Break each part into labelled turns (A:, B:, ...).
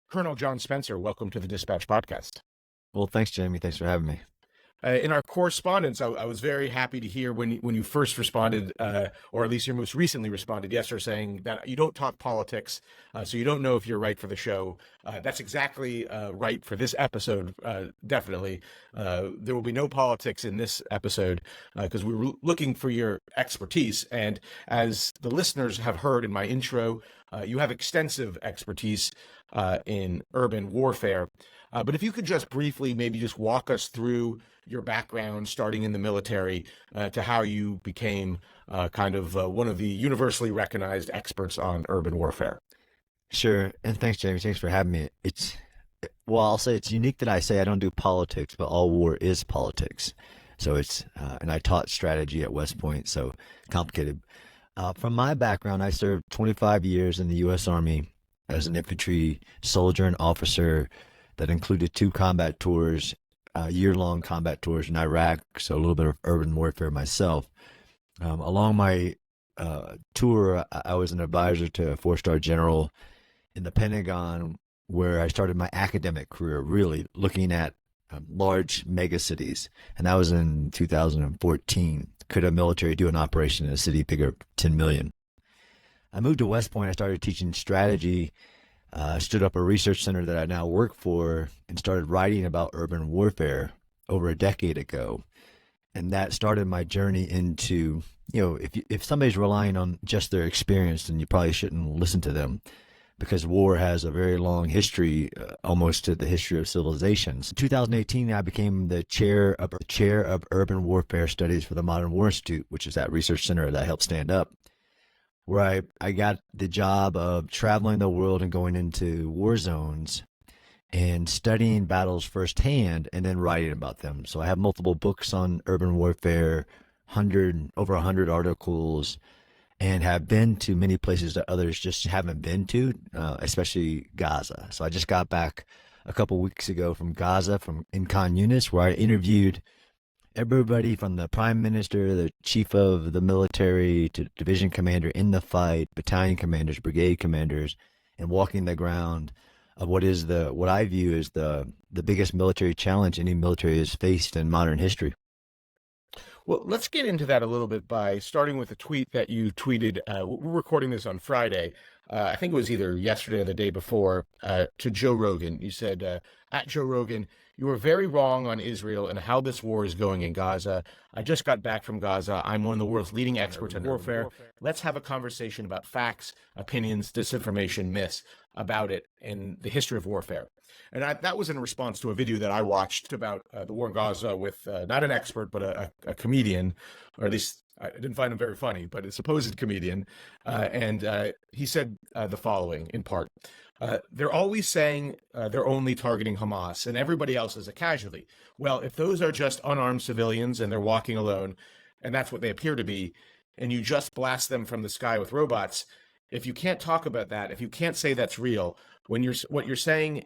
A: Colonel John Spencer, welcome to the Dispatch Podcast.
B: Well, thanks, Jamie. Thanks for having me.
A: In our correspondence, I was very happy to hear when you first responded, or at least you most recently responded yesterday, saying that you don't talk politics, so you don't know if you're right for the show. That's exactly right for this episode, definitely. There will be no politics in this episode because we were looking for your expertise. And as the listeners have heard in my intro, you have extensive expertise in urban warfare. But if you could just briefly maybe just walk us through your background, starting in the military, to how you became one of the universally recognized experts on urban warfare.
B: Sure. And thanks, Jamie. Thanks for having me. I'll say it's unique that I say I don't do politics, but all war is politics. So and I taught strategy at West Point, so complicated. From my background, I served 25 years in the U.S. Army as an infantry soldier and officer. That included 2 combat tours, year-long combat tours in Iraq, so a little bit of urban warfare myself. Along my tour, I was an advisor to a 4-star general in the Pentagon, where I started my academic career, really looking at large megacities. And that was in 2014. Could a military do an operation in a city bigger, 10 million? I moved to West Point. I started teaching strategy. Stood up a research center that I now work for and started writing about urban warfare over a decade ago. And that started my journey into, if somebody's relying on just their experience, then you probably shouldn't listen to them, because war has a very long history, almost to the history of civilizations. In 2018, I became the chair of urban warfare studies for the Modern War Institute, which is that research center that I helped stand up, where I got the job of traveling the world and going into war zones and studying battles firsthand and then writing about them. So I have multiple books on urban warfare, over 100 articles, and have been to many places that others just haven't been to, especially Gaza. So I just got back a couple weeks ago from Gaza, in Khan Yunis, where I interviewed everybody from the prime minister, the chief of the military, to division commander in the fight, battalion commanders, brigade commanders, and walking the ground of what I view as the biggest military challenge any military has faced in modern history.
A: Well, let's get into that a little bit by starting with a tweet that you tweeted. We're recording this on Friday. I think it was either yesterday or the day before, to Joe Rogan. You said, at Joe Rogan, "You were very wrong on Israel and how this war is going in Gaza. I just got back from Gaza. I'm one of the world's leading experts on warfare. Let's have a conversation about facts, opinions, disinformation, myths about it and the history of warfare." And that was in response to a video that I watched about the war in Gaza with not an expert, but a comedian, or at least I didn't find him very funny, but a supposed comedian. And he said the following, in part. They're always saying they're only targeting Hamas and everybody else is a casualty. Well, if those are just unarmed civilians and they're walking alone, and that's what they appear to be, and you just blast them from the sky with robots, if you can't talk about that, if you can't say that's real, what you're saying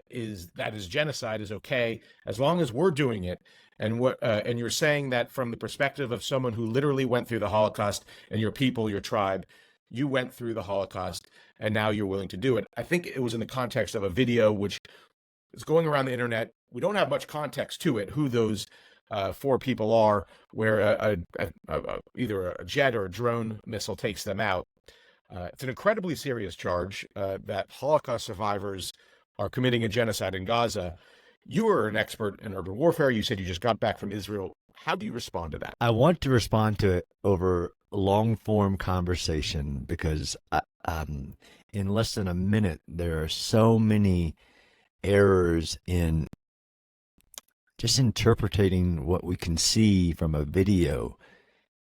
A: is that is genocide is okay as long as we're doing it, and you're saying that from the perspective of someone who literally went through the Holocaust, and your people, your tribe, you went through the Holocaust, and now you're willing to do it. I think it was in the context of a video which is going around the internet. We don't have much context to it, who those 4 people are, where either a jet or a drone missile takes them out. It's an incredibly serious charge that Holocaust survivors are committing a genocide in Gaza. You are an expert in urban warfare. You said you just got back from Israel. How do you respond to that?
B: I want to respond to it over long-form conversation because in less than a minute, there are so many errors in just interpreting what we can see from a video.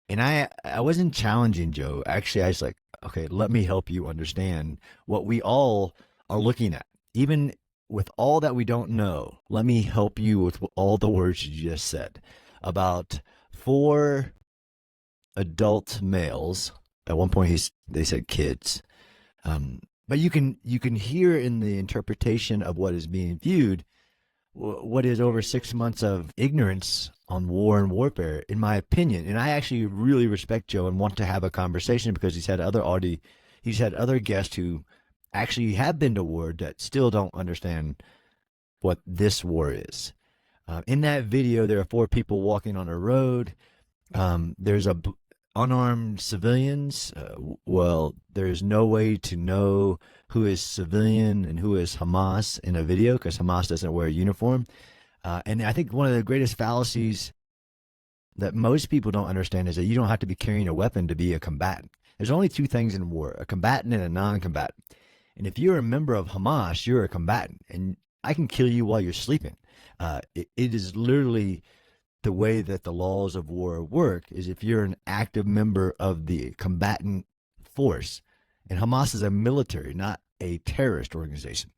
B: And I wasn't challenging Joe. Actually, I was like, okay, let me help you understand what we all are looking at. Even with all that we don't know, let me help you with all the words you just said about 4 adult males. At one point, they said kids. But you can hear in the interpretation of what is being viewed what is over 6 months of ignorance on war and warfare, in my opinion. And I actually really respect Joe and want to have a conversation because he's had other guests who actually have been to war that still don't understand what this war is. In that video, there are four people walking on a road. There's unarmed civilians. Well, there's no way to know who is civilian and who is Hamas in a video because Hamas doesn't wear a uniform. And I think one of the greatest fallacies that most people don't understand is that you don't have to be carrying a weapon to be a combatant. There's only two things in war, a combatant and a non-combatant. And if you're a member of Hamas, you're a combatant, and I can kill you while you're sleeping. It is literally the way that the laws of war work is if you're an active member of the combatant force, and Hamas is a military, not a terrorist organization.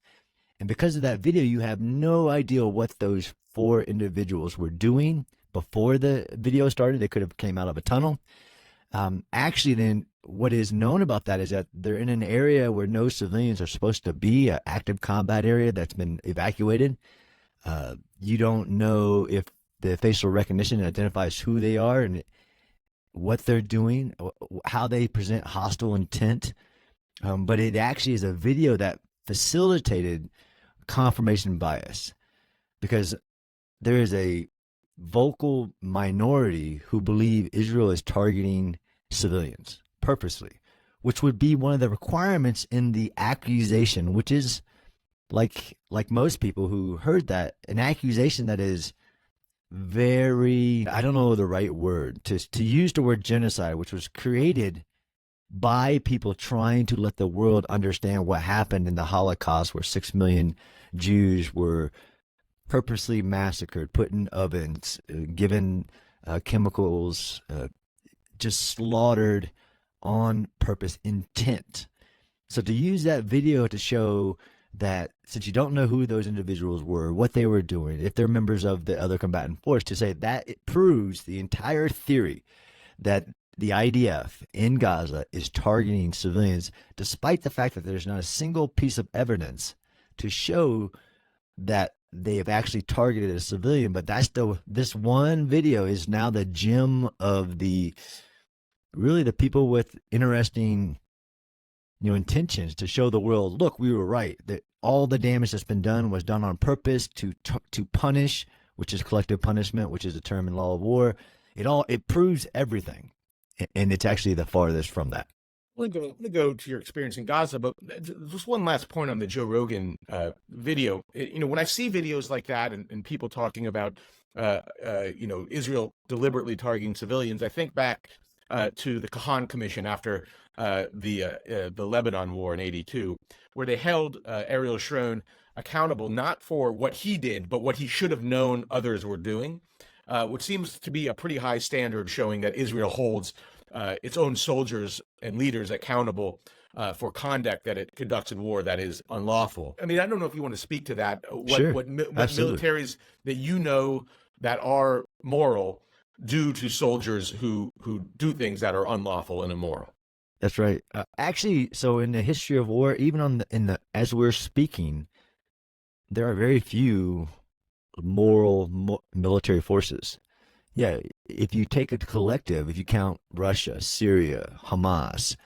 B: And because of that video, you have no idea what those four individuals were doing before the video started. They could have came out of a tunnel. Actually, then what is known about that is that they're in an area where no civilians are supposed to be, an active combat area that's been evacuated. You don't know if the facial recognition identifies who they are and what they're doing, how they present hostile intent. But it actually is a video that facilitated confirmation bias because there is a vocal minority who believe Israel is targeting civilians purposely, which would be one of the requirements in the accusation, which is like most people who heard that, an accusation that is very, I don't know the right word, to use the word genocide, which was created by people trying to let the world understand what happened in the Holocaust, where 6 million Jews were purposely massacred, put in ovens, given chemicals, just slaughtered on purpose, intent. So to use that video to show that since you don't know who those individuals were, what they were doing, if they're members of the other combatant force, to say that it proves the entire theory that the IDF in Gaza is targeting civilians, despite the fact that there's not a single piece of evidence to show that they have actually targeted a civilian. But that's this one video is now the gem of the people with interesting intentions to show the world, look, we were right, that all the damage that's been done was done on purpose to punish, which is collective punishment, which is a term in law of war. It proves everything, and it's actually the farthest from that.
A: I'm going to go to your experience in Gaza, but just one last point on the Joe Rogan video. When I see videos like that and people talking about, Israel deliberately targeting civilians, I think back to the Kahan Commission after the Lebanon War in '82, where they held Ariel Sharon accountable not for what he did, but what he should have known others were doing, which seems to be a pretty high standard, showing that Israel holds its own soldiers and leaders accountable for conduct that it conducts in war that is unlawful. I mean, I don't know if you want to speak to that.
B: Sure.
A: What militaries that that are moral do to soldiers who do things that are unlawful and immoral.
B: That's right. Actually, so in the history of war, even as we're speaking, there are very few moral military forces. Yeah, if you take a collective, if you count Russia, Syria, Hamas,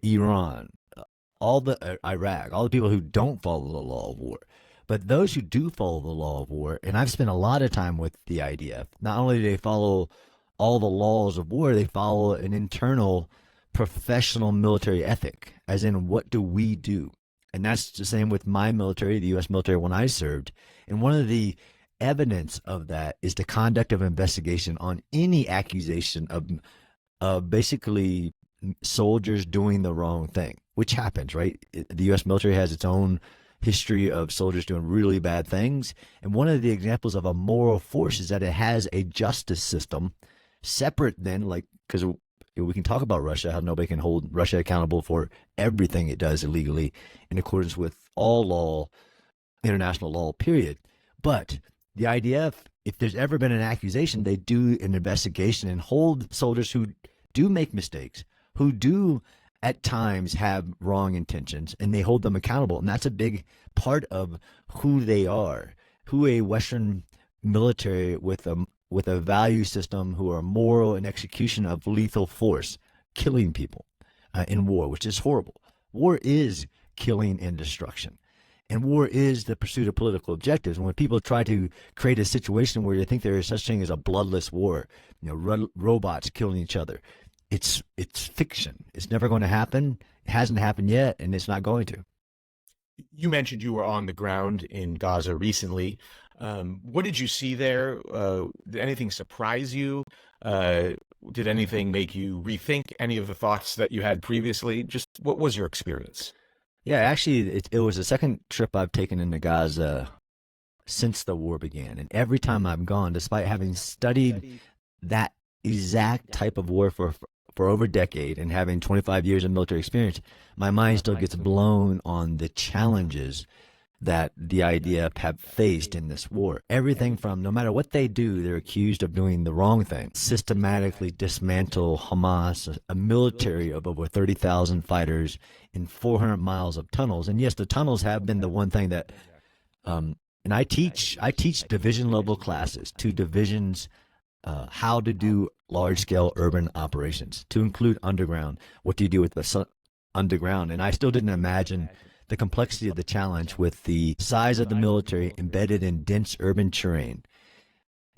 B: Iran, Iraq, all the people who don't follow the law of war. But those who do follow the law of war, and I've spent a lot of time with the IDF, not only do they follow all the laws of war, they follow an internal professional military ethic, as in what do we do? And that's the same with my military, the U.S. military, when I served. And one of the evidence of that is the conduct of investigation on any accusation of basically soldiers doing the wrong thing, which happens, right? The U.S. military has its own history of soldiers doing really bad things. And one of the examples of a moral force is that it has a justice system separate then, because we can talk about Russia, how nobody can hold Russia accountable for everything it does illegally in accordance with all law, international law, period. But the IDF, if there's ever been an accusation, they do an investigation and hold soldiers who do make mistakes, who do at times have wrong intentions, and they hold them accountable. And that's a big part of who they are, who a Western military with a value system, who are moral in execution of lethal force, killing people in war, which is horrible. War is killing and destruction. And war is the pursuit of political objectives. And when people try to create a situation where they think there is such thing as a bloodless war, robots killing each other, it's fiction. It's never going to happen. It hasn't happened yet, and it's not going to.
A: You mentioned you were on the ground in Gaza recently. What did you see there? Did anything surprise you? Did anything make you rethink any of the thoughts that you had previously? Just what was your experience?
B: Yeah, actually, it was the second trip I've taken into Gaza since the war began. And every time I've gone, despite having studied that exact type of war for over a decade and having 25 years of military experience, my mind still gets blown on the challenges that the IDF have faced in this war. Everything from, no matter what they do, they're accused of doing the wrong thing. Systematically dismantle Hamas, a military of over 30,000 fighters in 400 miles of tunnels. And yes, the tunnels have been the one thing that, and I teach division level classes to divisions, how to do large scale urban operations, to include underground. What do you do with the underground? And I still didn't imagine the complexity of the challenge with the size of the military embedded in dense urban terrain,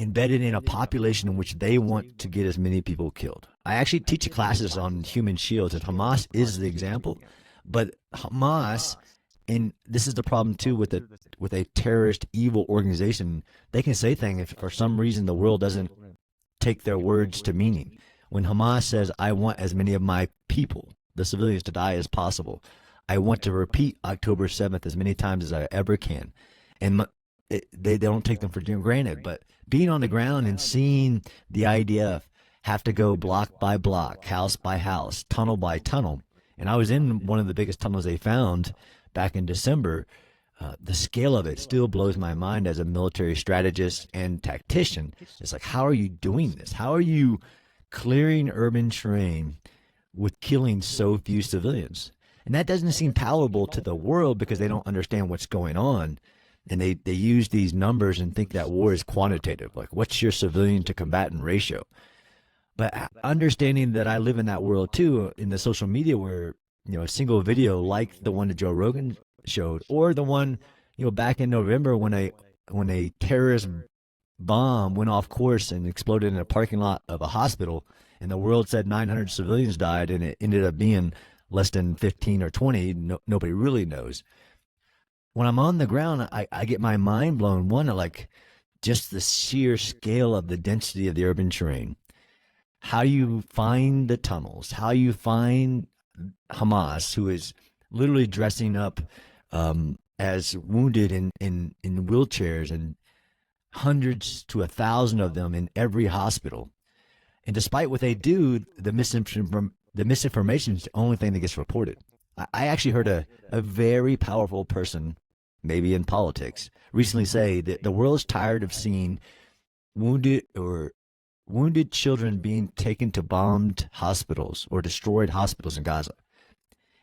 B: embedded in a population in which they want to get as many people killed. I actually teach classes on human shields, and Hamas is the example. But Hamas, and this is the problem too with a terrorist evil organization, they can say things if for some reason the world doesn't take their words to meaning. When Hamas says, I want as many of my people, the civilians, to die as possible, I want to repeat October 7th as many times as I ever can. And they don't take them for granted. But being on the ground and seeing the IDF have to go block by block, house by house, tunnel by tunnel. And I was in one of the biggest tunnels they found back in December. The scale of it still blows my mind as a military strategist and tactician. It's like, how are you doing this? How are you clearing urban terrain with killing so few civilians? And that doesn't seem palatable to the world because they don't understand what's going on. And they use these numbers and think that war is quantitative. Like, what's your civilian to combatant ratio? But understanding that I live in that world too, in the social media where, a single video like the one that Joe Rogan showed, or the one, back in November when a terrorist bomb went off course and exploded in a parking lot of a hospital, and the world said 900 civilians died, and it ended up being less than 15 or 20. Nobody really knows. When I'm on the ground, I get my mind blown. One, like just the sheer scale of the density of the urban terrain. How you find the tunnels, how you find Hamas, who is literally dressing up as wounded in wheelchairs, and hundreds to 1,000 of them in every hospital. And despite what they do, the misinformation is the only thing that gets reported. I actually heard a very powerful person, maybe in politics, recently say that the world is tired of seeing wounded children being taken to bombed hospitals or destroyed hospitals in Gaza.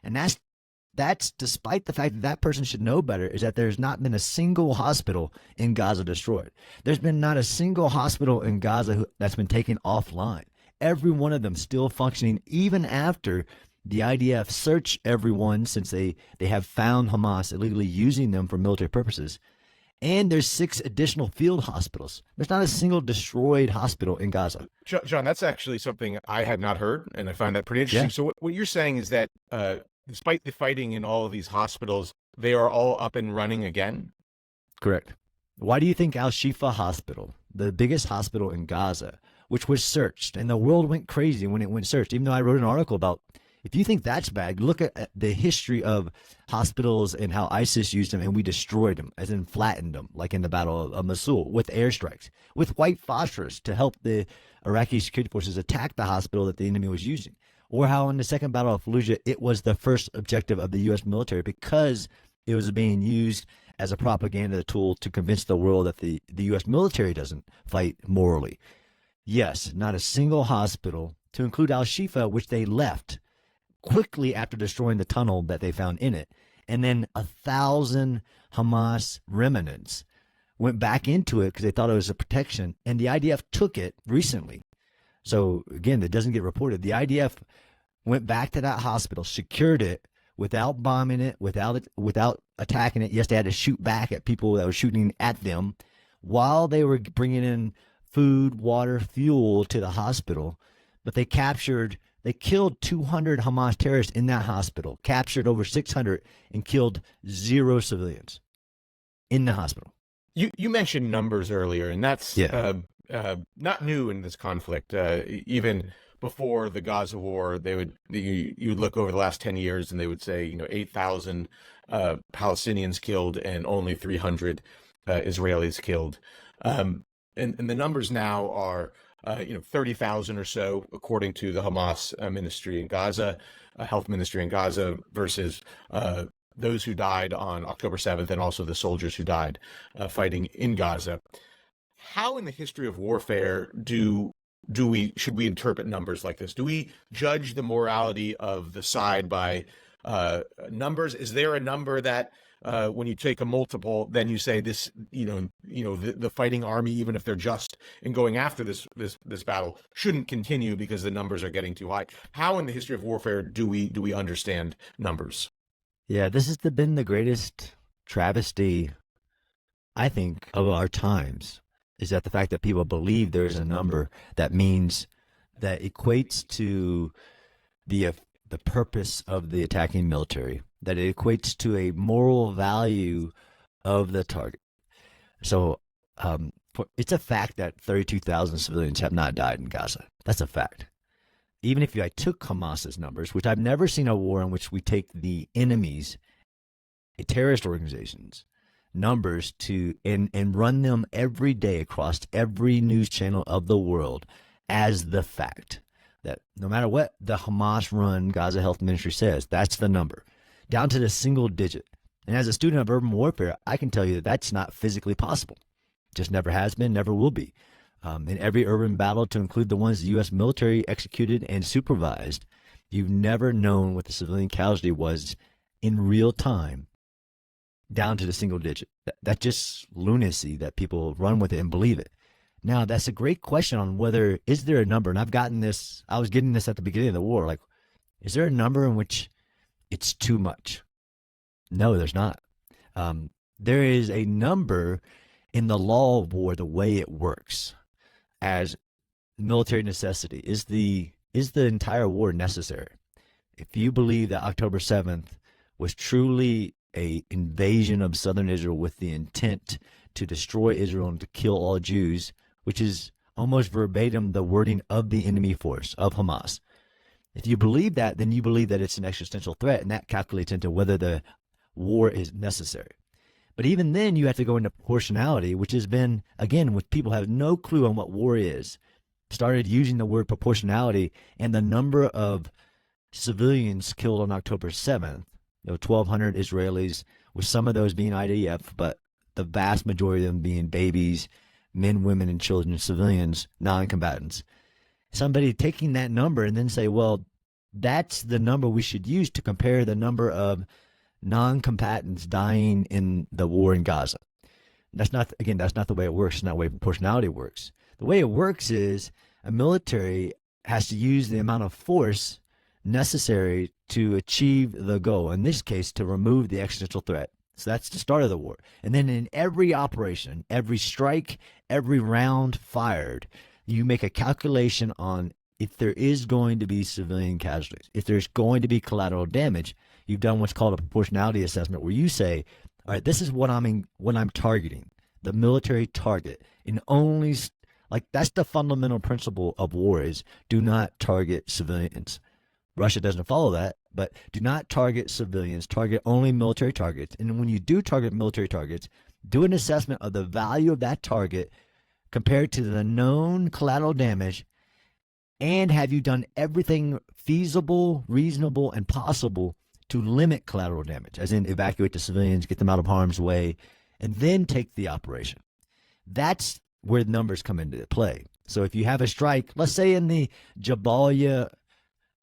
B: And that's despite the fact that that person should know better, is that there's not been a single hospital in Gaza destroyed. There's been not a single hospital in Gaza that's been taken offline. Every one of them still functioning, even after the IDF search everyone, since they have found Hamas illegally using them for military purposes. And there's 6 additional field hospitals. There's not a single destroyed hospital in Gaza.
A: John, that's actually something I had not heard, and I find that pretty interesting.
B: Yeah.
A: So what you're saying is that despite the fighting in all of these hospitals, they are all up and running again?
B: Correct. Why do you think Al-Shifa Hospital, the biggest hospital in Gaza, which was searched, and the world went crazy when it went searched, even though I wrote an article about, if you think that's bad, look at the history of hospitals and how ISIS used them, and we destroyed them, as in flattened them, like in the Battle of Mosul, with airstrikes, with white phosphorus to help the Iraqi security forces attack the hospital that the enemy was using. Or how in the Second Battle of Fallujah, it was the first objective of the U.S. military because it was being used as a propaganda tool to convince the world that the U.S. military doesn't fight morally. Yes, not a single hospital, to include Al-Shifa, which they left quickly after destroying the tunnel that they found in it. And then 1,000 Hamas remnants went back into it because they thought it was a protection. And the IDF took it recently. So again, that doesn't get reported. The IDF went back to that hospital, secured it without bombing it, without attacking it. Yes, they had to shoot back at people that were shooting at them while they were bringing in food, water, fuel to the hospital. But they killed 200 Hamas terrorists in that hospital, captured over 600, and killed 0 civilians in the hospital.
A: You mentioned numbers earlier, and that's not new in this conflict. Even before the Gaza war, you would look over the last 10 years, and they would say 8,000 Palestinians killed and only 300 Israelis killed. And the numbers now are 30,000 or so, according to the Hamas ministry in Gaza, health ministry in Gaza, versus those who died on October 7th, and also the soldiers who died fighting in Gaza. How in the history of warfare should we interpret numbers like this? Do we judge the morality of the side by numbers? Is there a number that when you take a multiple, then you say this, the fighting army, even if they're just in going after this battle, shouldn't continue because the numbers are getting too high? How in the history of warfare do we understand numbers?
B: Yeah, this has been the greatest travesty, I think, of our times, is that the fact that people believe there's a number that equates to the purpose of the attacking military, that it equates to a moral value of the target. So it's a fact that 32,000 civilians have not died in Gaza. That's a fact. Even if I took Hamas's numbers, which I've never seen a war in which we take the enemies, terrorist organizations, numbers and run them every day across every news channel of the world as the fact that no matter what the Hamas-run Gaza Health Ministry says, that's the number, down to the single digit. And as a student of urban warfare, I can tell you that that's not physically possible. Just never has been, never will be. In every urban battle, to include the ones the U.S. military executed and supervised, you've never known what the civilian casualty was in real time, down to the single digit. That's just lunacy that people run with it and believe it. Now, that's a great question on whether, is there a number? And I was getting this at the beginning of the war. Like, is there a number in which it's too much? No, there's not. There is a number in the law of war, the way it works as military necessity. Is the entire war necessary? If you believe that October 7th was truly a invasion of southern Israel with the intent to destroy Israel and to kill all Jews, which is almost verbatim the wording of the enemy force, of Hamas. If you believe that, then you believe that it's an existential threat, and that calculates into whether the war is necessary. But even then, you have to go into proportionality, which has been, again, with people who have no clue on what war is, started using the word proportionality, and the number of civilians killed on October 7th, 1,200 Israelis, with some of those being IDF, but the vast majority of them being babies, men, women, and children, civilians, non-combatants. Somebody taking that number and then say, well, that's the number we should use to compare the number of non-combatants dying in the war in Gaza. That's not the way it works. It's not the way proportionality works. The way it works is a military has to use the amount of force necessary to achieve the goal, in this case, to remove the existential threat. So that's the start of the war. And then in every operation, every strike, every round fired, you make a calculation on if there is going to be civilian casualties, if there's going to be collateral damage. You've done what's called a proportionality assessment, where you say, all right, this is what I'm targeting, the military target. And only, like, that's the fundamental principle of war, is do not target civilians. Russia doesn't follow that, but do not target civilians, target only military targets. And when you do target military targets, do an assessment of the value of that target compared to the known collateral damage, and have you done everything feasible, reasonable, and possible to limit collateral damage, as in evacuate the civilians, get them out of harm's way, and then take the operation. That's where numbers come into play. So if you have a strike, let's say in the Jabalia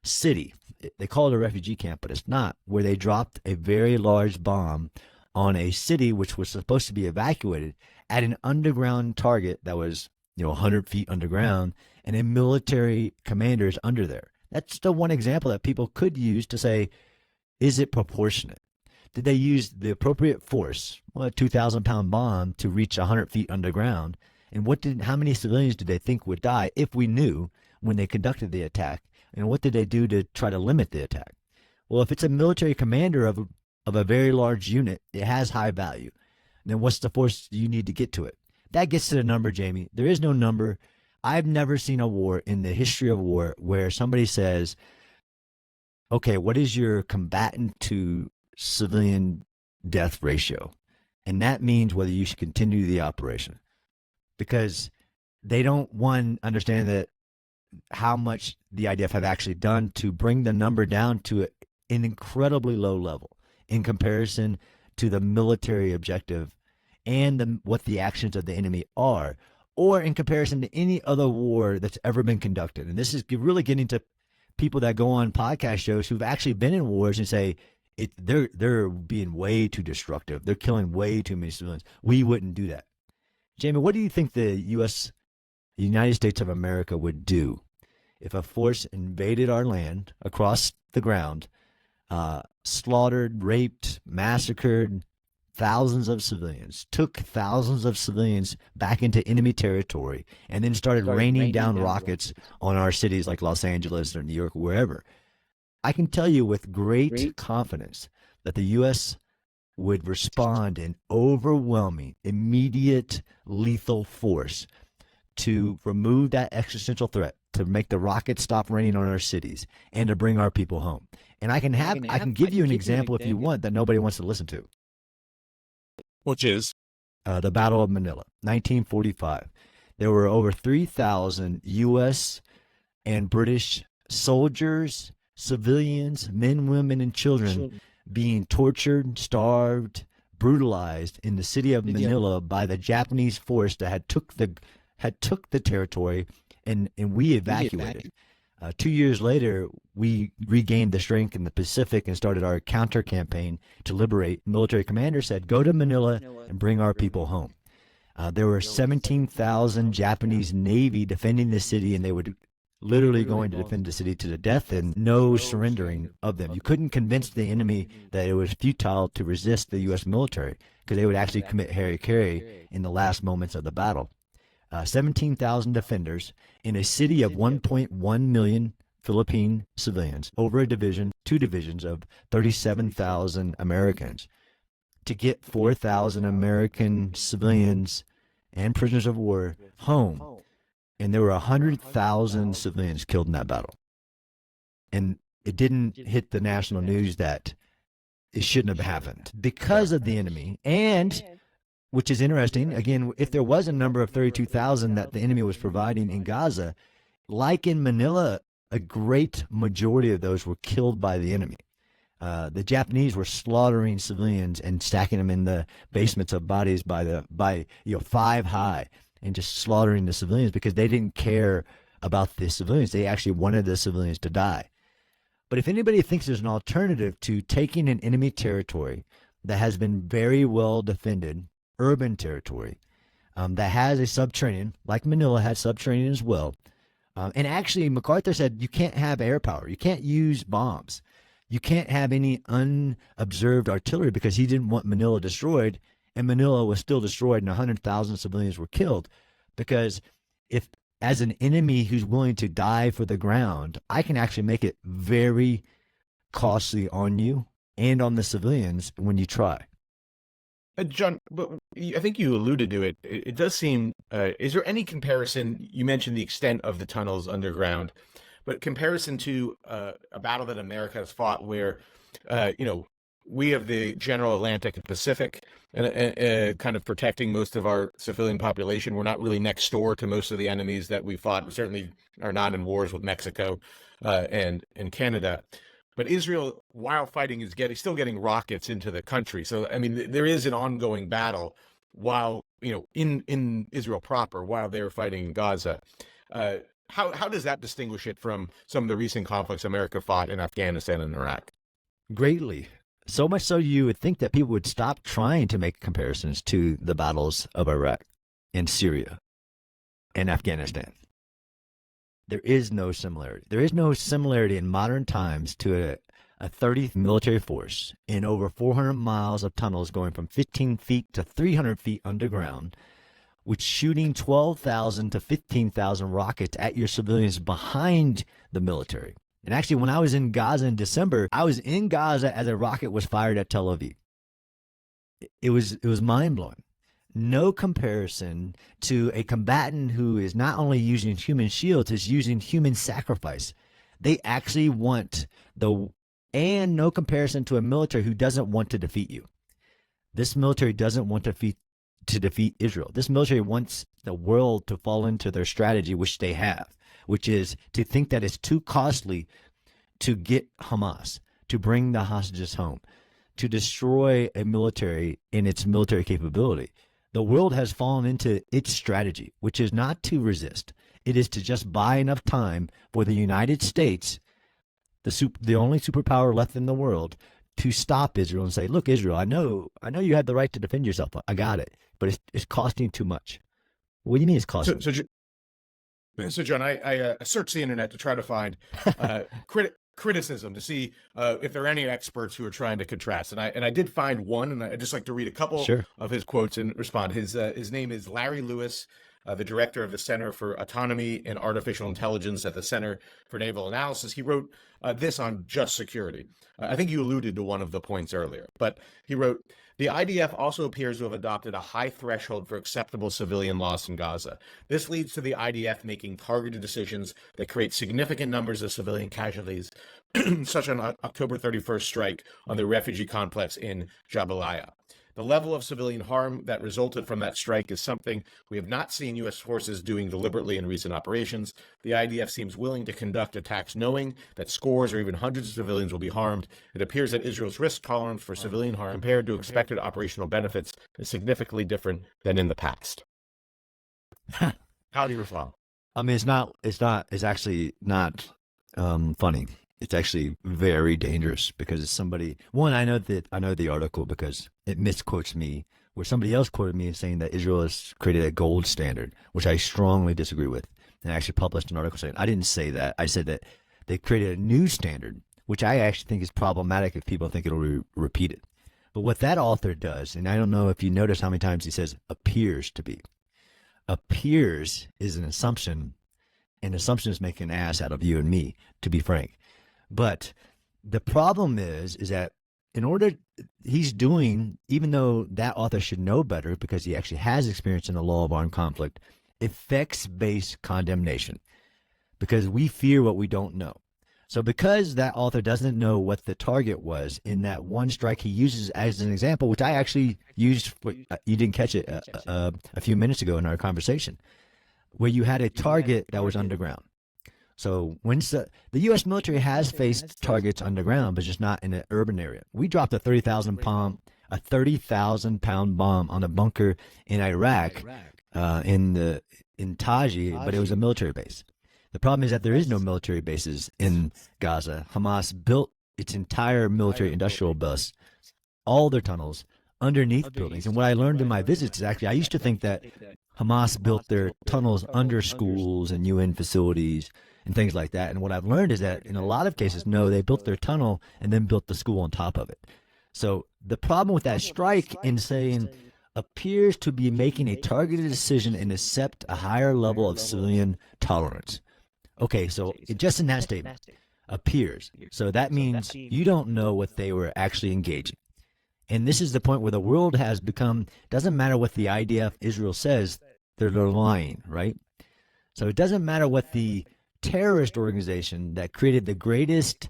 B: city, they call it a refugee camp, but it's not, where they dropped a very large bomb on a city which was supposed to be evacuated at an underground target that was 100 feet underground, and a military commander is under there. That's the one example that people could use to say, is it proportionate? Did they use the appropriate force, well, a 2,000-pound bomb, to reach 100 feet underground? And how many civilians did they think would die if we knew when they conducted the attack? And what did they do to try to limit the attack? Well, if it's a military commander of a very large unit, it has high value. Then what's the force you need to get to it? That gets to the number, Jamie. There is no number. I've never seen a war in the history of war where somebody says, okay, what is your combatant to civilian death ratio? And that means whether you should continue the operation. Because they don't, one, understand that how much the IDF have actually done to bring the number down to an incredibly low level in comparison to the military objective and what the actions of the enemy are, or in comparison to any other war that's ever been conducted. And this is really getting to people that go on podcast shows who've actually been in wars and say they're being way too destructive. They're killing way too many civilians. We wouldn't do that. Jamie, what do you think the United States of America would do if a force invaded our land across the ground, slaughtered, raped, massacred thousands of civilians, took thousands of civilians back into enemy territory, and then started raining down rockets on our cities like Los Angeles or New York, wherever? I can tell you with great confidence that the U.S. would respond in overwhelming, immediate, lethal force to remove that existential threat, to make the rockets stop raining on our cities, and to bring our people home. And I can give you an example if you want that nobody wants to listen to.
A: Which is?
B: The Battle of Manila, 1945. There were over 3,000 U.S. and British soldiers, civilians, men, women, and children being tortured, starved, brutalized in the city of Manila by the Japanese force that had took the territory, and we evacuated. 2 years later, we regained the strength in the Pacific and started our counter campaign to liberate. Military commander said, go to Manila and bring our people home. There were 17,000 Japanese Navy defending the city, and they were literally going to defend the city to the death, and no surrendering of them. You couldn't convince the enemy that it was futile to resist the U.S. military because they would actually commit hara-kiri in the last moments of the battle. 17,000 defenders in a city of 1.1 million Philippine civilians over a division, 2 divisions of 37,000 Americans, to get 4,000 American civilians and prisoners of war home. And there were 100,000 civilians killed in that battle. And it didn't hit the national news that it shouldn't have happened because of the enemy. And which is interesting, again, if there was a number of 32,000 that the enemy was providing in Gaza, like in Manila, a great majority of those were killed by the enemy. The Japanese were slaughtering civilians and stacking them in the basements of bodies by 5 high, and just slaughtering the civilians because they didn't care about the civilians. They actually wanted the civilians to die. But if anybody thinks there's an alternative to taking an enemy territory that has been very well defended, urban territory, that has a subterranean, like Manila had subterranean as well. And actually, MacArthur said you can't have air power. You can't use bombs. You can't have any unobserved artillery because he didn't want Manila destroyed, and Manila was still destroyed and 100,000 civilians were killed. Because if, as an enemy who's willing to die for the ground, I can actually make it very costly on you and on the civilians when you try.
A: John, but I think you alluded to it. It does seem, is there any comparison? You mentioned the extent of the tunnels underground, but comparison to a battle that America has fought where, we have the general Atlantic and Pacific and kind of protecting most of our civilian population. We're not really next door to most of the enemies that we fought. We certainly are not in wars with Mexico and Canada. But Israel, while fighting, is still getting rockets into the country. So, I mean, there is an ongoing battle while, in Israel proper, while they're fighting Gaza. How does that distinguish it from some of the recent conflicts America fought in Afghanistan and Iraq?
B: Greatly. So much so you would think that people would stop trying to make comparisons to the battles of Iraq and Syria and Afghanistan. There is no similarity. There is no similarity in modern times to a 30 military force in over 400 miles of tunnels going from 15 feet to 300 feet underground, with shooting 12,000 to 15,000 rockets at your civilians behind the military. And actually, when I was in Gaza in December, I was in Gaza as a rocket was fired at Tel Aviv. It was mind-blowing. No comparison to a combatant who is not only using human shields, is using human sacrifice. They actually want and no comparison to a military who doesn't want to defeat you. This military doesn't want to defeat Israel. This military wants the world to fall into their strategy, which they have, which is to think that it's too costly to get Hamas, to bring the hostages home, to destroy a military in its military capability. The world has fallen into its strategy, which is not to resist. It is to just buy enough time for the United States, the only superpower left in the world, to stop Israel and say, look, Israel, I know you had the right to defend yourself. I got it. But it's costing too much. What do you mean it's costing?
A: So John, I searched the internet to try to find criticism to see if there are any experts who are trying to contrast, and I did find one, and I'd just like to read a couple of his quotes and respond. His name is Larry Lewis, the director of the Center for Autonomy and Artificial Intelligence at the Center for Naval Analysis. He wrote this on just security. I think you alluded to one of the points earlier, but he wrote, the IDF also appears to have adopted a high threshold for acceptable civilian loss in Gaza. This leads to the IDF making targeted decisions that create significant numbers of civilian casualties, such as an October 31st strike on the refugee complex in Jabalia. The level of civilian harm that resulted from that strike is something we have not seen U.S. forces doing deliberately in recent operations. The IDF seems willing to conduct attacks knowing that scores or even hundreds of civilians will be harmed. It appears that Israel's risk tolerance for civilian harm compared to expected operational benefits is significantly different than in the past. How do you respond?
B: I mean, it's actually not funny. It's actually very dangerous because it's somebody. One, I know the article because it misquotes me, where somebody else quoted me saying that Israel has created a gold standard, which I strongly disagree with. And I actually published an article saying I didn't say that. I said that they created a new standard, which I actually think is problematic if people think it'll be repeated. But what that author does, and I don't know if you notice how many times he says appears to be. Appears is an assumption, and assumptions make an ass out of you and me, to be frank. But the problem is that he's doing, even though that author should know better because he actually has experience in the law of armed conflict, effects-based condemnation, because we fear what we don't know. So because that author doesn't know what the target was in that one strike he uses as an example, which I actually used, you didn't catch it a few minutes ago in our conversation, where you had a target that was underground. So when the U.S. military has faced targets underground, but just not in an urban area. We dropped a 30,000-pound bomb on a bunker in Iraq, in Taji, but it was a military base. The problem is that there is no military bases in Gaza. Hamas built its entire military industrial base, all their tunnels, underneath buildings. And what I learned in my visits is actually I used to think that Hamas built their tunnels under schools and UN facilities and things like that. And what I've learned is that in a lot of cases, no, they built their tunnel and then built the school on top of it. So the problem with that strike in saying appears to be making a targeted decision and accept a higher level of civilian tolerance. Okay, so just in that statement, appears. So that means you don't know what they were actually engaging. And this is the point where the world has become, doesn't matter what the IDF Israel says, they're lying, right? So it doesn't matter what the terrorist organization that created the greatest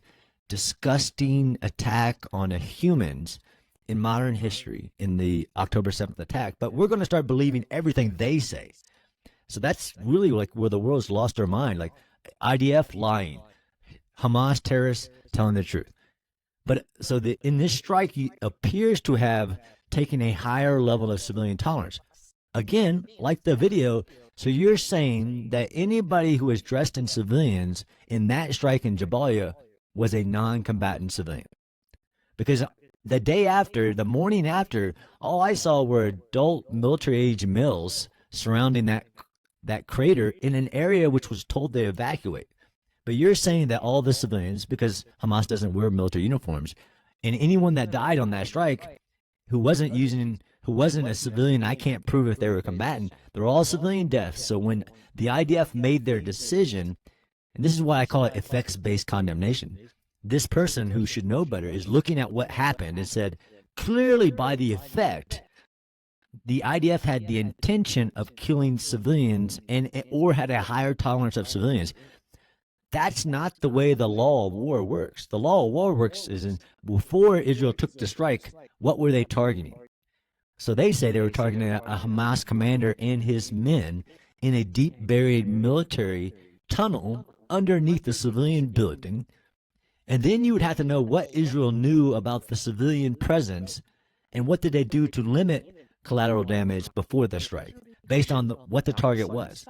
B: disgusting attack on humans in modern history in the October 7th attack, but we're going to start believing everything they say. So that's really like where the world's lost their mind, like IDF lying, Hamas terrorists telling the truth. But so in this strike, he appears to have taken a higher level of civilian tolerance. Again, like the video, so you're saying that anybody who was dressed in civilians in that strike in Jabalia was a non-combatant civilian. Because the morning after, all I saw were adult military-age males surrounding that crater in an area which was told to evacuate. But you're saying that all the civilians, because Hamas doesn't wear military uniforms, and anyone that died on that strike who wasn't a civilian, I can't prove if they were a combatant. They're all civilian deaths. So when the IDF made their decision, and this is why I call it effects-based condemnation, this person who should know better is looking at what happened and said, clearly by the effect, the IDF had the intention of killing civilians or had a higher tolerance of civilians. That's not the way the law of war works. The law of war works is before Israel took the strike, what were they targeting? So they say they were targeting a Hamas commander and his men in a deep buried military tunnel underneath the civilian building. And then you would have to know what Israel knew about the civilian presence and what did they do to limit collateral damage before the strike based on what the target was.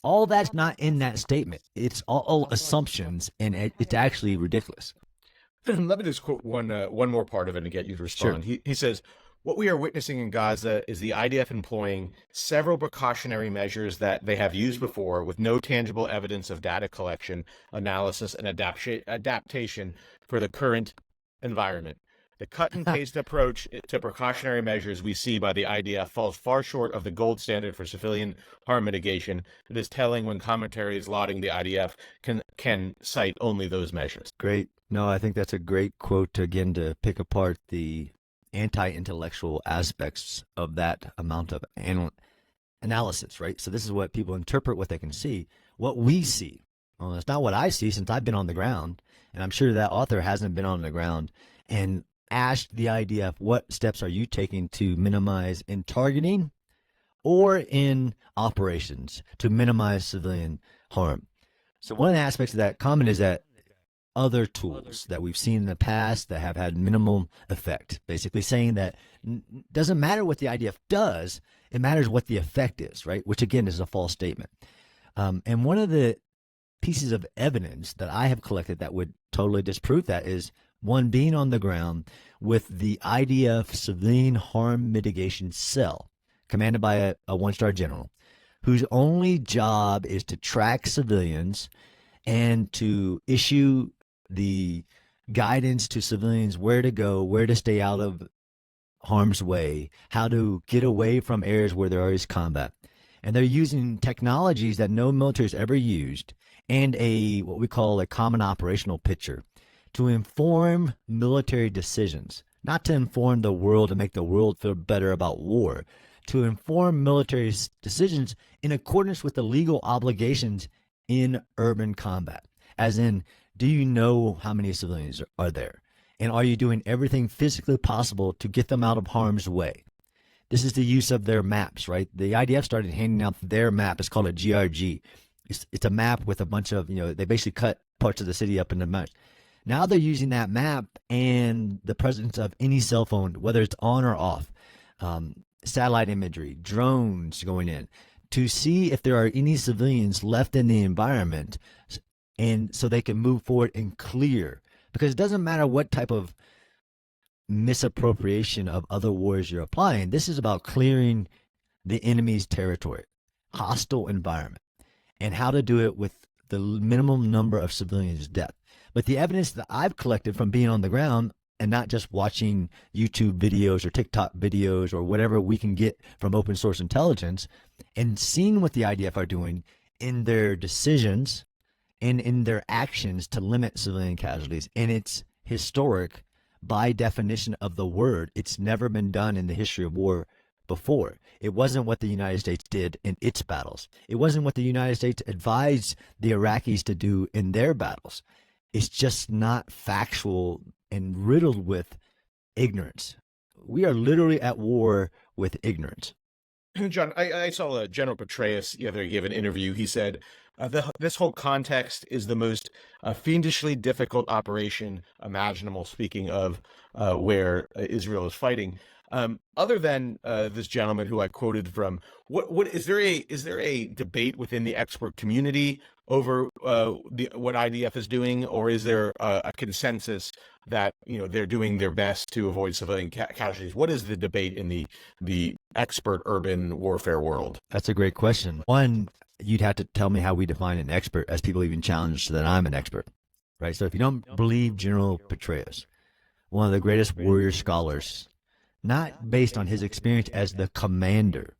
B: All that's not in that statement. It's all assumptions, and it's actually ridiculous.
A: Let me just quote one more part of it and get you to respond.
B: Sure.
A: He says, what we are witnessing in Gaza is the IDF employing several precautionary measures that they have used before with no tangible evidence of data collection, analysis, and adaptation for the current environment. The cut and paste approach to precautionary measures we see by the IDF falls far short of the gold standard for civilian harm mitigation. It is telling when commentaries lauding the IDF can cite only those measures.
B: Great. No, I think that's a great quote to pick apart the anti-intellectual aspects of that amount of analysis, right? So this is what people interpret what they can see. What we see, well, it's not what I see since I've been on the ground, and I'm sure that author hasn't been on the ground and asked the IDF, what steps are you taking to minimize in targeting or in operations to minimize civilian harm? So one of the aspects of that comment is that other tools that we've seen in the past that have had minimal effect, basically saying that doesn't matter what the IDF does, it matters what the effect is, right? Which again is a false statement. And one of the pieces of evidence that I have collected that would totally disprove that is one being on the ground with the IDF civilian harm mitigation cell commanded by a one-star general whose only job is to track civilians and to issue the guidance to civilians where to go, where to stay out of harm's way, how to get away from areas where there is combat. And they're using technologies that no military has ever used and what we call a common operational picture to inform military decisions, not to inform the world and make the world feel better about war, to inform military decisions in accordance with the legal obligations in urban combat. As in, do you know how many civilians are there? And are you doing everything physically possible to get them out of harm's way? This is the use of their maps, right? The IDF started handing out their map. It's called a GRG. It's a map with a bunch of, they basically cut parts of the city up into maps. Now they're using that map and the presence of any cell phone, whether it's on or off, satellite imagery, drones going in, to see if there are any civilians left in the environment, and so they can move forward and clear. Because it doesn't matter what type of misappropriation of other wars you're applying. This is about clearing the enemy's territory, hostile environment, and how to do it with the minimum number of civilians' death. But the evidence that I've collected from being on the ground and not just watching YouTube videos or TikTok videos or whatever we can get from open source intelligence, and seeing what the IDF are doing in their decisions and in their actions to limit civilian casualties. And it's historic by definition of the word. It's never been done in the history of war before. It wasn't what the United States did in its battles. It wasn't what the United States advised the Iraqis to do in their battles. It's just not factual and riddled with ignorance. We are literally at war with ignorance.
A: John, I saw General Petraeus the other day give an interview. He said, this whole context is the most fiendishly difficult operation imaginable, speaking of where Israel is fighting. Other than this gentleman who I quoted from, what is there a debate within the expert community over what IDF is doing, or is there a consensus that they're doing their best to avoid civilian casualties? What is the debate in the expert urban warfare world?
B: That's a great question. One, you'd have to tell me how we define an expert, as people even challenge that I'm an expert, right? So if you don't believe General Petraeus, one of the greatest warrior scholars, not based on his experience as the commander,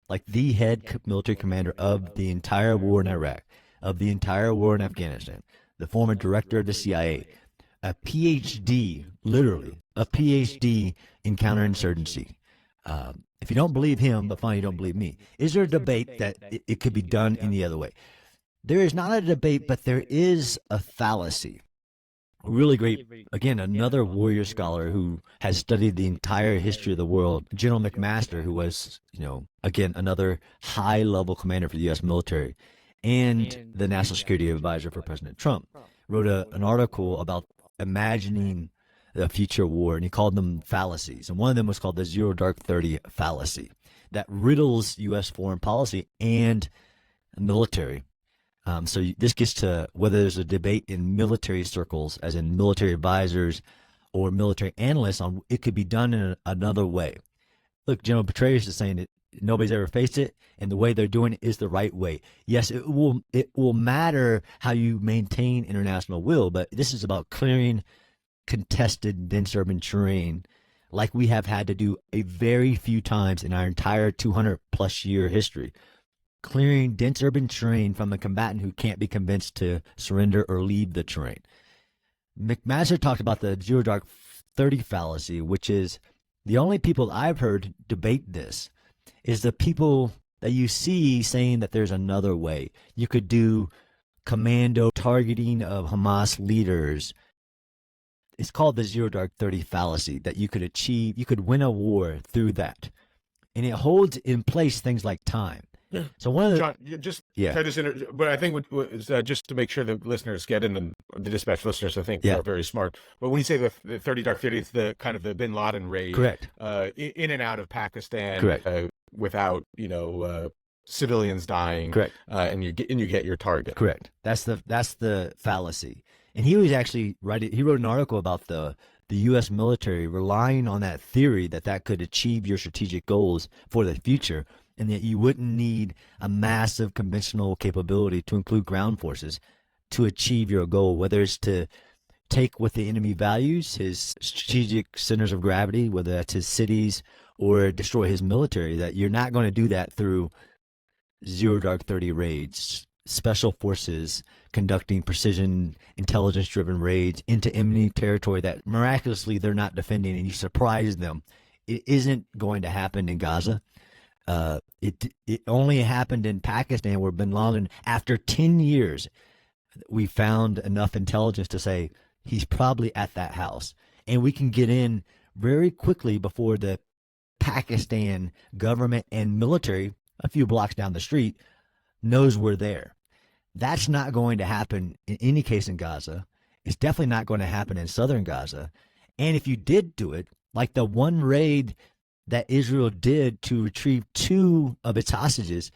B: like the head military commander of the entire war in Iraq, of the entire war in Afghanistan, the former director of the CIA, a PhD, literally, a PhD in counterinsurgency. If you don't believe him, but fine, you don't believe me, is there a debate that it could be done any other way? There is not a debate, but there is a fallacy. Really great, again, another warrior scholar who has studied the entire history of the world, General McMaster, who was, again, another high-level commander for the U.S. military and the national security advisor for President Trump, wrote an article about imagining the future war, and he called them fallacies. And one of them was called the Zero Dark 30 fallacy that riddles U.S. foreign policy and military. So this gets to whether there's a debate in military circles, as in military advisors or military analysts, on it could be done in another way. Look, General Petraeus is saying that nobody's ever faced it, and the way they're doing it is the right way. Yes, it will matter how you maintain international will, but this is about clearing contested dense urban terrain like we have had to do a very few times in our entire 200-plus year history. Clearing dense urban terrain from a combatant who can't be convinced to surrender or leave the terrain. McMaster talked about the Zero Dark 30 fallacy, which is the only people I've heard debate this is the people that you see saying that there's another way. You could do commando targeting of Hamas leaders. It's called the Zero Dark 30 fallacy, that you could win a war through that. And it holds in place things like time.
A: Yeah.
B: So one of the
A: John, but I think just to make sure the listeners get in, and the dispatch listeners, I think, are very smart. But when you say the 30 Dark 30, it's the kind of the Bin Laden raid,
B: correct,
A: in and out of Pakistan,
B: correct,
A: without civilians dying,
B: correct,
A: and you get your target,
B: correct. That's the fallacy. And he was actually he wrote an article about the U.S. military relying on that theory that could achieve your strategic goals for the future, and that you wouldn't need a massive conventional capability to include ground forces to achieve your goal, whether it's to take what the enemy values, his strategic centers of gravity, whether that's his cities, or destroy his military, that you're not going to do that through Zero Dark 30 raids, special forces conducting precision intelligence-driven raids into enemy territory that miraculously they're not defending, and you surprise them. It isn't going to happen in Gaza. It only happened in Pakistan, where Bin Laden, after 10 years, we found enough intelligence to say he's probably at that house. And we can get in very quickly before the Pakistan government and military, a few blocks down the street, knows we're there. That's not going to happen in any case in Gaza. It's definitely not going to happen in southern Gaza. And if you did do it, like the one raid that Israel did to retrieve 2 of its hostages,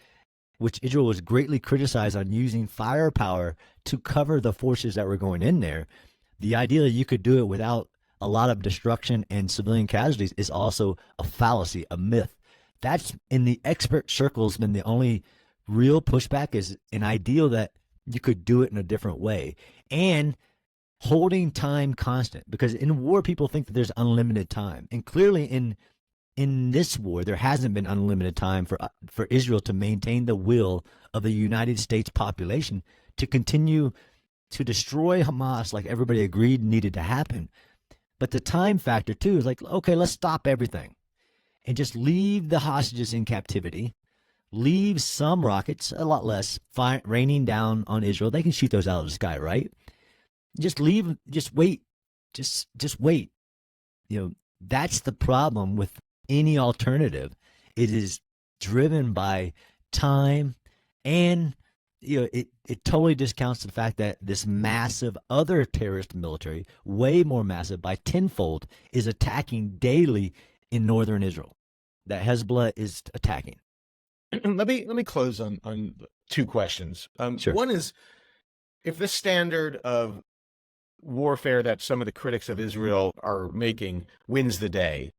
B: which Israel was greatly criticized on using firepower to cover the forces that were going in there, the idea that you could do it without a lot of destruction and civilian casualties is also a fallacy, a myth. That's, in the expert circles, been the only real pushback, is an ideal that you could do it in a different way. And holding time constant, because in war people think that there's unlimited time, and clearly in this war there hasn't been unlimited time for Israel to maintain the will of the United States population to continue to destroy Hamas like everybody agreed needed to happen. But the time factor too is like, okay, let's stop everything and just leave the hostages in captivity, leave some rockets, a lot less, raining down on Israel. They can shoot those out of the sky, right? Just leave, just wait, just wait. That's the problem with any alternative. It is driven by time, and it totally discounts the fact that this massive other terrorist military, way more massive by tenfold, is attacking daily in northern Israel that Hezbollah is attacking.
A: Let me close on two questions.
B: Sure.
A: One is, if the standard of warfare that some of the critics of Israel are making wins the day,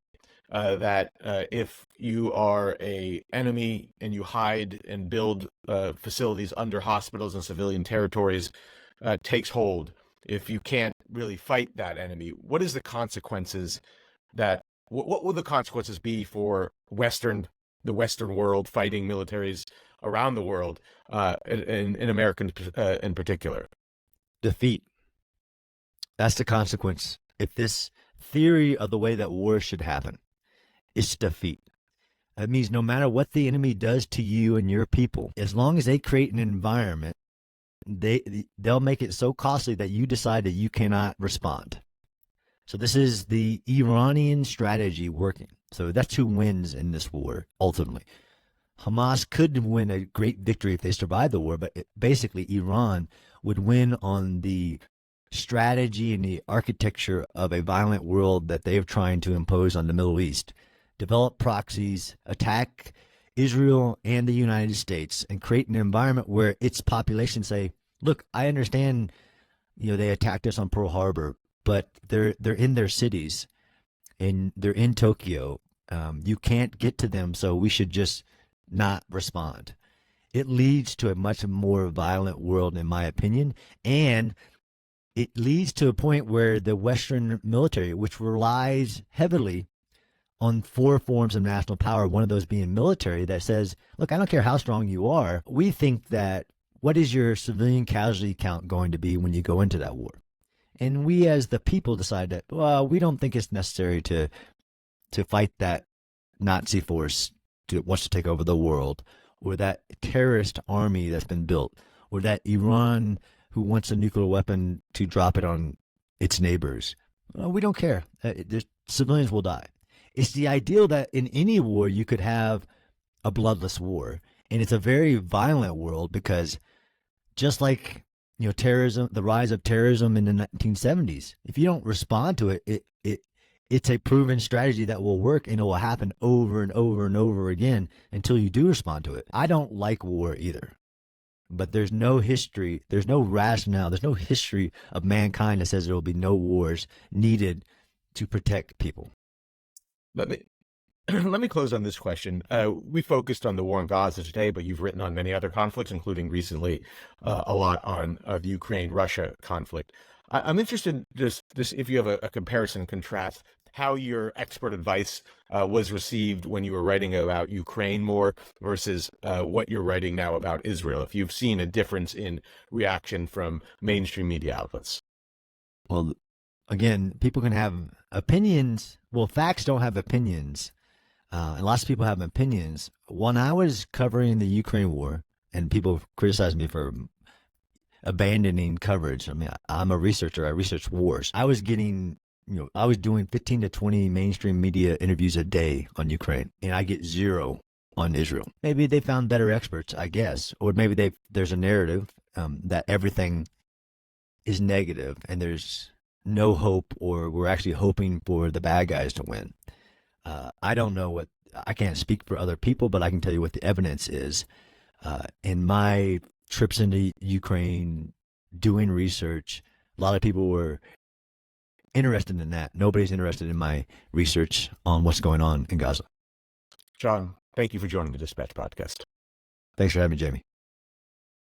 A: that if you are a enemy and you hide and build facilities under hospitals and civilian territories, takes hold. If you can't really fight that enemy, what is the consequences that what will the consequences be for the Western world fighting militaries around the world, in American in particular?
B: Defeat. That's the consequence. If this theory of the way that war should happen is defeat, that means no matter what the enemy does to you and your people, as long as they create an environment, they'll make it so costly that you decide that you cannot respond. So this is the Iranian strategy working. So that's who wins in this war, ultimately. Hamas could win a great victory if they survive the war, but basically Iran would win on the strategy and the architecture of a violent world that they're trying to impose on the Middle East. Develop proxies, attack Israel and the United States, and create an environment where its population say, look, I understand, they attacked us on Pearl Harbor, but they're in their cities and they're in Tokyo. You can't get to them, so we should just not respond. It leads to a much more violent world, in my opinion, and it leads to a point where the Western military, which relies heavily on 4 forms of national power, one of those being military, that says, look, I don't care how strong you are. We think that what is your civilian casualty count going to be when you go into that war? And we as the people decide that, well, we don't think it's necessary to fight that Nazi force that wants to take over the world, or that terrorist army that's been built, or that Iran who wants a nuclear weapon to drop it on its neighbors. Well, we don't care. Civilians will die. It's the ideal that in any war you could have a bloodless war. And it's a very violent world because just like terrorism, the rise of terrorism in the 1970s, if you don't respond to it, it's a proven strategy that will work, and it will happen over and over and over again until you do respond to it. I don't like war either, but there's no history, there's no rationale, there's no history of mankind that says there will be no wars needed to protect people.
A: Let me close on this question. We focused on the war in Gaza today, but you've written on many other conflicts, including recently a lot on the Ukraine-Russia conflict. I'm interested in this if you have a comparison and contrast how your expert advice was received when you were writing about Ukraine more versus what you're writing now about Israel, if you've seen a difference in reaction from mainstream media outlets.
B: Well, again, people can have opinions. Well, facts don't have opinions. And lots of people have opinions. When I was covering the Ukraine war, and people criticized me for abandoning coverage. I mean, I'm a researcher. I research wars. I was getting, I was doing 15 to 20 mainstream media interviews a day on Ukraine, and I get 0 on Israel. Maybe they found better experts, I guess, or maybe there's a narrative that everything is negative and there's no hope, or we're actually hoping for the bad guys to win. I don't know I can't speak for other people, but I can tell you what the evidence is. In my trips into Ukraine, doing research, a lot of people were interested in that. Nobody's interested in my research on what's going on in Gaza.
A: John, thank you for joining the Dispatch podcast.
B: Thanks for having me, Jamie.